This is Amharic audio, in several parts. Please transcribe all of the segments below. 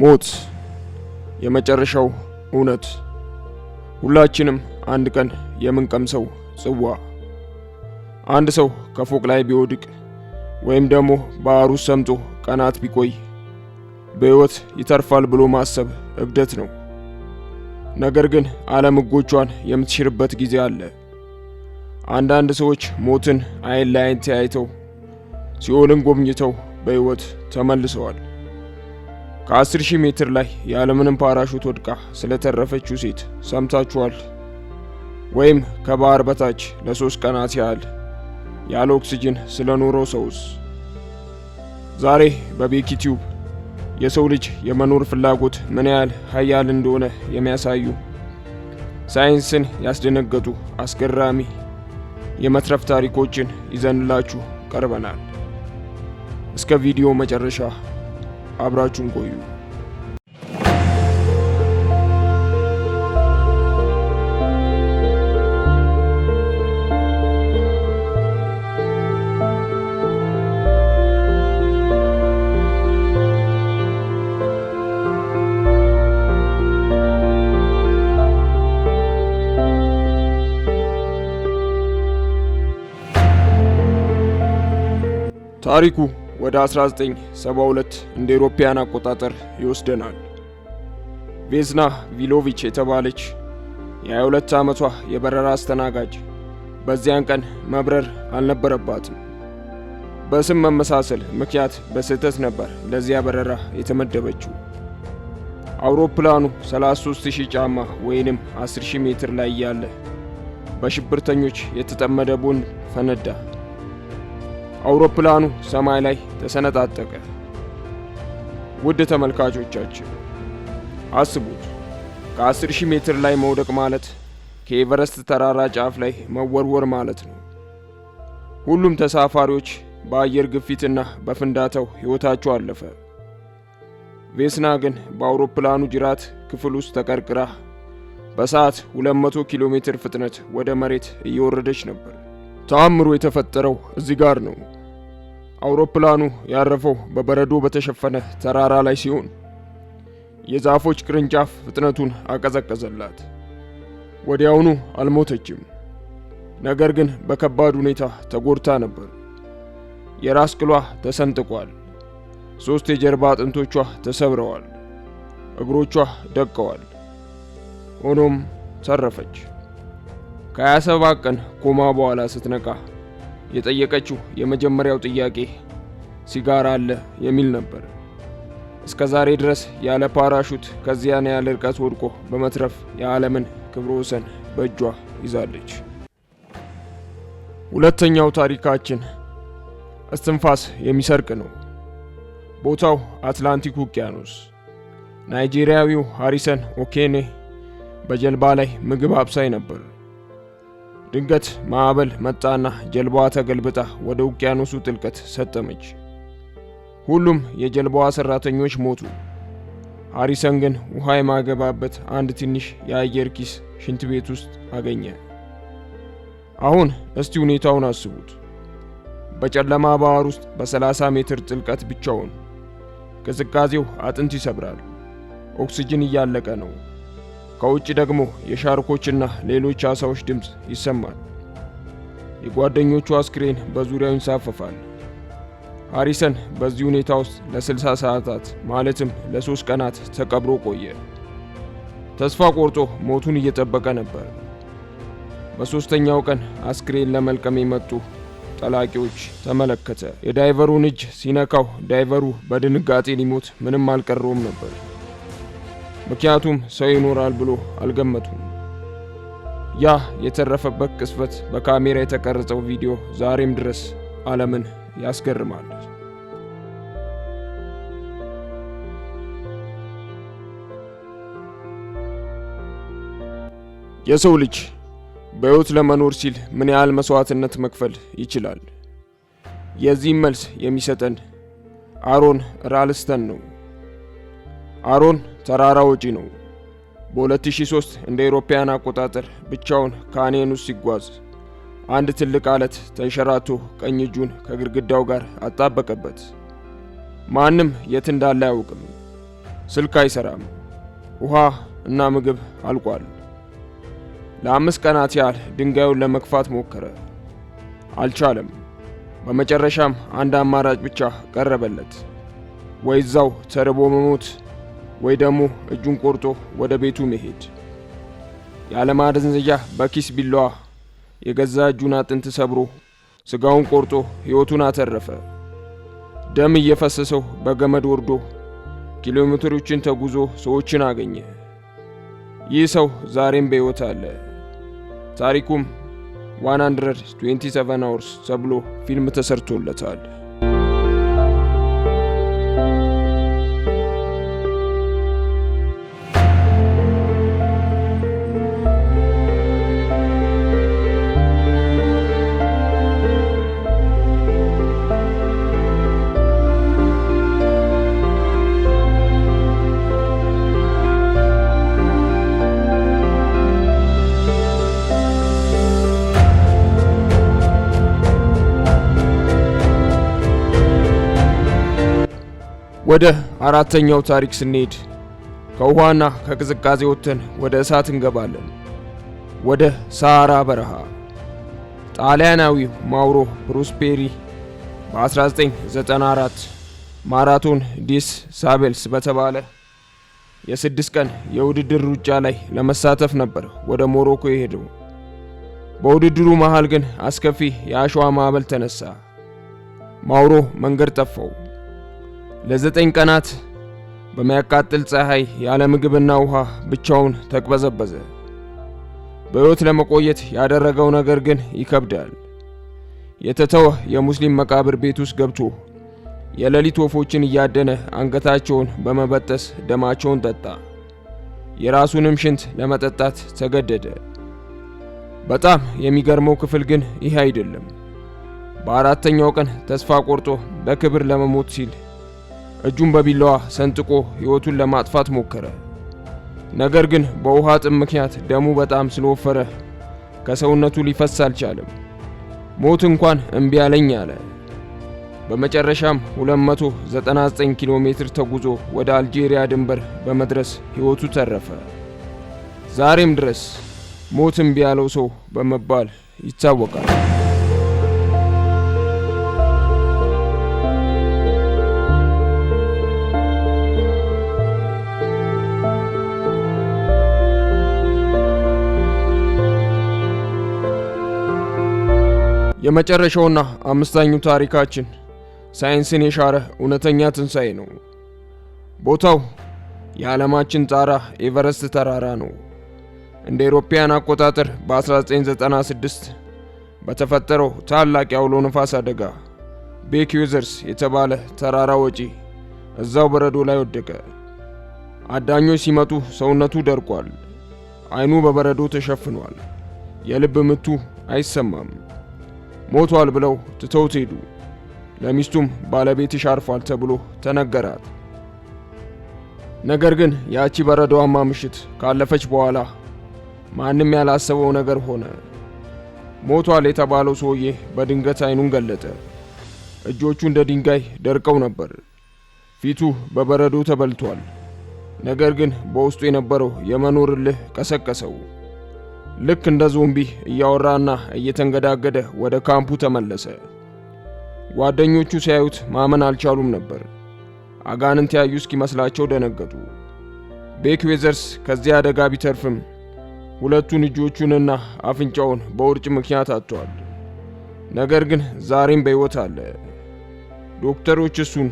ሞት የመጨረሻው እውነት፣ ሁላችንም አንድ ቀን የምንቀምሰው ጽዋ። አንድ ሰው ከፎቅ ላይ ቢወድቅ ወይም ደግሞ ባህር ውስጥ ሰምጦ ቀናት ቢቆይ በሕይወት ይተርፋል ብሎ ማሰብ እብደት ነው። ነገር ግን ዓለም ሕጎቿን የምትሽርበት ጊዜ አለ። አንዳንድ ሰዎች ሞትን አይን ለአይን ተያይተው ሲኦልን ጎብኝተው በሕይወት ተመልሰዋል። ከ10,000 ሜትር ላይ ያለምንም ፓራሹት ወድቃ ስለተረፈችው ሴት ሰምታችኋል? ወይም ከባህር በታች ለ3 ቀናት ያህል ያለ ኦክሲጅን ስለኖረው ሰውስ? ዛሬ በቤኪ ቲዩብ የሰው ልጅ የመኖር ፍላጎት ምን ያህል ኃያል እንደሆነ የሚያሳዩ ሳይንስን ያስደነገጡ አስገራሚ የመትረፍ ታሪኮችን ይዘንላችሁ ቀርበናል። እስከ ቪዲዮ መጨረሻ አብራችሁን ቆዩ። ታሪኩ ወደ 1972 እንደ አውሮፓውያን አቆጣጠር ይወስደናል። ቬዝና ቪሎቪች የተባለች የ22 ዓመቷ የበረራ አስተናጋጅ በዚያን ቀን መብረር አልነበረባትም። በስም መመሳሰል ምክንያት በስህተት ነበር ለዚያ በረራ የተመደበችው። አውሮፕላኑ 33,000 ጫማ ወይንም 10,000 ሜትር ላይ ያለ በሽብርተኞች የተጠመደ ቦምብ ፈነዳ። አውሮፕላኑ ሰማይ ላይ ተሰነጣጠቀ። ውድ ተመልካቾቻችን አስቡት፣ ከ10,000 ሜትር ላይ መውደቅ ማለት ከኤቨረስት ተራራ ጫፍ ላይ መወርወር ማለት ነው። ሁሉም ተሳፋሪዎች በአየር ግፊትና በፍንዳታው ሕይወታቸው አለፈ። ቬስና ግን በአውሮፕላኑ ጅራት ክፍል ውስጥ ተቀርቅራ በሰዓት 200 ኪሎ ሜትር ፍጥነት ወደ መሬት እየወረደች ነበር። ተአምሩ የተፈጠረው እዚህ ጋር ነው። አውሮፕላኑ ያረፈው በበረዶ በተሸፈነ ተራራ ላይ ሲሆን የዛፎች ቅርንጫፍ ፍጥነቱን አቀዘቀዘላት። ወዲያውኑ አልሞተችም፣ ነገር ግን በከባድ ሁኔታ ተጎድታ ነበር። የራስ ቅሏ ተሰንጥቋል፣ 3 የጀርባ አጥንቶቿ ተሰብረዋል፣ እግሮቿ ደቀዋል። ሆኖም ተረፈች። ከ27 ቀን ኮማ በኋላ ስትነቃ የጠየቀችው የመጀመሪያው ጥያቄ ሲጋራ አለ የሚል ነበር። እስከ ዛሬ ድረስ ያለ ፓራሹት ከዚያን ያለ ርቀት ወድቆ በመትረፍ የዓለምን ክብረ ወሰን በእጇ ይዛለች። ሁለተኛው ታሪካችን እስትንፋስ የሚሰርቅ ነው። ቦታው አትላንቲክ ውቅያኖስ። ናይጄሪያዊው ሃሪሰን ኦኬኔ በጀልባ ላይ ምግብ አብሳይ ነበር። ድንገት ማዕበል መጣና ጀልባዋ ተገልብጣ ወደ ውቅያኖሱ ጥልቀት ሰጠመች። ሁሉም የጀልባዋ ሰራተኞች ሞቱ። ሃሪሰን ግን ውሃ የማገባበት አንድ ትንሽ የአየር ኪስ ሽንት ቤት ውስጥ አገኘ። አሁን እስቲ ሁኔታውን አስቡት። በጨለማ ባህር ውስጥ በ30 ሜትር ጥልቀት ብቻውን። ቅዝቃዜው አጥንት ይሰብራል። ኦክሲጅን እያለቀ ነው። ከውጭ ደግሞ የሻርኮችና ሌሎች አሳዎች ድምፅ ይሰማል። የጓደኞቹ አስክሬን በዙሪያው ይንሳፈፋል። ሃሪሰን በዚህ ሁኔታ ውስጥ ለ60 ሰዓታት ማለትም ለ3 ቀናት ተቀብሮ ቆየ። ተስፋ ቆርጦ ሞቱን እየጠበቀ ነበር። በ3ኛው ቀን አስክሬን ለመልቀም የመጡ ጠላቂዎች ተመለከተ። የዳይቨሩን እጅ ሲነካው ዳይቨሩ በድንጋጤ ሊሞት ምንም አልቀረውም ነበር። ምክንያቱም ሰው ይኖራል ብሎ አልገመቱም። ያ የተረፈበት ቅስፈት በካሜራ የተቀረጸው ቪዲዮ ዛሬም ድረስ ዓለምን ያስገርማል። የሰው ልጅ በሕይወት ለመኖር ሲል ምን ያህል መስዋዕትነት መክፈል ይችላል? የዚህም መልስ የሚሰጠን አሮን ራልስተን ነው። አሮን ተራራ ወጪ ነው። በ2003 እንደ አውሮፓውያን አቆጣጠር ብቻውን ካኔን ውስጥ ሲጓዝ አንድ ትልቅ አለት ተንሸራቶ ቀኝ እጁን ከግድግዳው ጋር አጣበቀበት። ማንም የት እንዳለ አያውቅም። ስልክ አይሰራም። ውሃ እና ምግብ አልቋል። ለ5 ቀናት ያህል ድንጋዩን ለመግፋት ሞከረ፣ አልቻለም። በመጨረሻም አንድ አማራጭ ብቻ ቀረበለት። ወይ እዛው ተርቦ መሞት ወይ ደግሞ እጁን ቆርጦ ወደ ቤቱ መሄድ። ያለማደንዘዣ በኪስ ቢላዋ የገዛ እጁን አጥንት ሰብሮ ስጋውን ቆርጦ ሕይወቱን አተረፈ። ደም እየፈሰሰው በገመድ ወርዶ ኪሎሜትሮችን ተጉዞ ሰዎችን አገኘ። ይህ ሰው ዛሬም በሕይወት አለ። ታሪኩም 127 hours ተብሎ ፊልም ተሰርቶለታል። ወደ አራተኛው ታሪክ ስንሄድ ከውሃና ከቅዝቃዜ ወጥተን ወደ እሳት እንገባለን። ወደ ሳሃራ በረሃ። ጣሊያናዊው ማውሮ ፕሮስፔሪ በ1994 ማራቶን ዲስ ሳቤልስ በተባለ የ6 ቀን የውድድር ሩጫ ላይ ለመሳተፍ ነበር ወደ ሞሮኮ የሄደው። በውድድሩ መሃል ግን አስከፊ የአሸዋ ማዕበል ተነሳ። ማውሮ መንገድ ጠፋው። ለ9 ቀናት በሚያቃጥል ፀሐይ ያለ ምግብና ውሃ ብቻውን ተቅበዘበዘ። በሕይወት ለመቆየት ያደረገው ነገር ግን ይከብዳል። የተተወ የሙስሊም መቃብር ቤት ውስጥ ገብቶ የሌሊት ወፎችን እያደነ አንገታቸውን በመበጠስ ደማቸውን ጠጣ። የራሱንም ሽንት ለመጠጣት ተገደደ። በጣም የሚገርመው ክፍል ግን ይህ አይደለም። በአራተኛው ቀን ተስፋ ቆርጦ በክብር ለመሞት ሲል እጁን በቢላዋ ሰንጥቆ ሕይወቱን ለማጥፋት ሞከረ። ነገር ግን በውሃ ጥም ምክንያት ደሙ በጣም ስለወፈረ ከሰውነቱ ሊፈስ አልቻለም። ሞት እንኳን እምቢ አለኝ አለ። በመጨረሻም 299 ኪሎ ሜትር ተጉዞ ወደ አልጄሪያ ድንበር በመድረስ ሕይወቱ ተረፈ። ዛሬም ድረስ ሞት እምቢ ያለው ሰው በመባል ይታወቃል። የመጨረሻውና አምስተኛው ታሪካችን ሳይንስን የሻረ እውነተኛ ትንሣኤ ነው። ቦታው የዓለማችን ጣራ ኤቨረስት ተራራ ነው። እንደ አውሮፓውያን አቆጣጠር በ1996 በተፈጠረው ታላቅ የአውሎ ነፋስ አደጋ ቤክዌዘርስ የተባለ ተራራ ወጪ እዛው በረዶ ላይ ወደቀ። አዳኞች ሲመጡ ሰውነቱ ደርቋል። አይኑ በበረዶ ተሸፍኗል። የልብ ምቱ አይሰማም። ሞቷል ብለው ትተውት ሄዱ። ለሚስቱም ባለቤትሽ አርፏል ተብሎ ተነገራት። ነገር ግን ያቺ በረዶዋማ ምሽት ካለፈች በኋላ ማንም ያላሰበው ነገር ሆነ። ሞቷል የተባለው ሰውዬ በድንገት አይኑን ገለጠ። እጆቹ እንደ ድንጋይ ደርቀው ነበር። ፊቱ በበረዶ ተበልቷል። ነገር ግን በውስጡ የነበረው የመኖር እልህ ቀሰቀሰው። ልክ እንደ ዞምቢ እያወራና እየተንገዳገደ ወደ ካምፑ ተመለሰ። ጓደኞቹ ሲያዩት ማመን አልቻሉም ነበር። አጋንንት ያዩ እስኪመስላቸው ደነገጡ። ቤክዌዘርስ ከዚያ አደጋ ቢተርፍም ሁለቱን እጆቹንና አፍንጫውን በውርጭ ምክንያት አጥቷል። ነገር ግን ዛሬም በሕይወት አለ። ዶክተሮች እሱን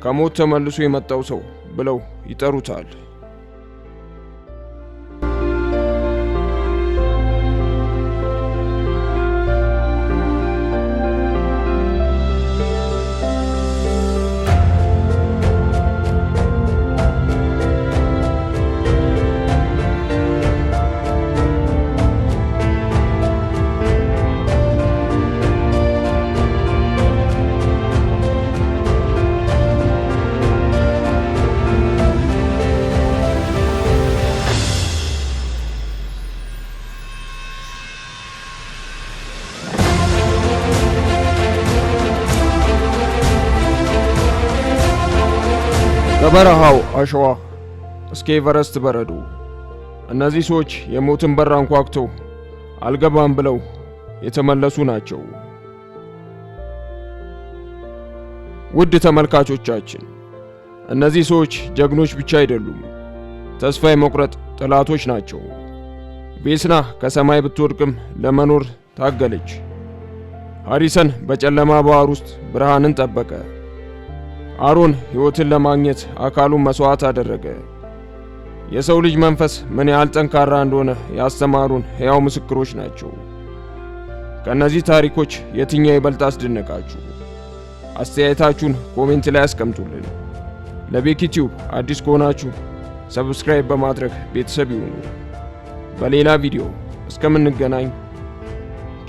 ከሞት ተመልሶ የመጣው ሰው ብለው ይጠሩታል። በበረሃው አሸዋ እስከ ኤቨረስት በረዶ። እነዚህ ሰዎች የሞትን በር አንኳኩተው አልገባም ብለው የተመለሱ ናቸው። ውድ ተመልካቾቻችን፣ እነዚህ ሰዎች ጀግኖች ብቻ አይደሉም፣ ተስፋ የመቁረጥ ጠላቶች ናቸው። ቬስና ከሰማይ ብትወድቅም ለመኖር ታገለች። ሃሪሰን በጨለማ ባህር ውስጥ ብርሃንን ጠበቀ። አሮን ሕይወትን ለማግኘት አካሉን መስዋዕት አደረገ። የሰው ልጅ መንፈስ ምን ያህል ጠንካራ እንደሆነ ያስተማሩን ሕያው ምስክሮች ናቸው። ከነዚህ ታሪኮች የትኛው ይበልጥ አስደነቃችሁ? አስተያየታችሁን ኮሜንት ላይ አስቀምጡልን። ለቤኪ ቲዩብ አዲስ ከሆናችሁ ሰብስክራይብ በማድረግ ቤተሰብ ይሁኑ። በሌላ ቪዲዮ እስከምንገናኝ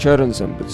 ቸርን ሰንብት።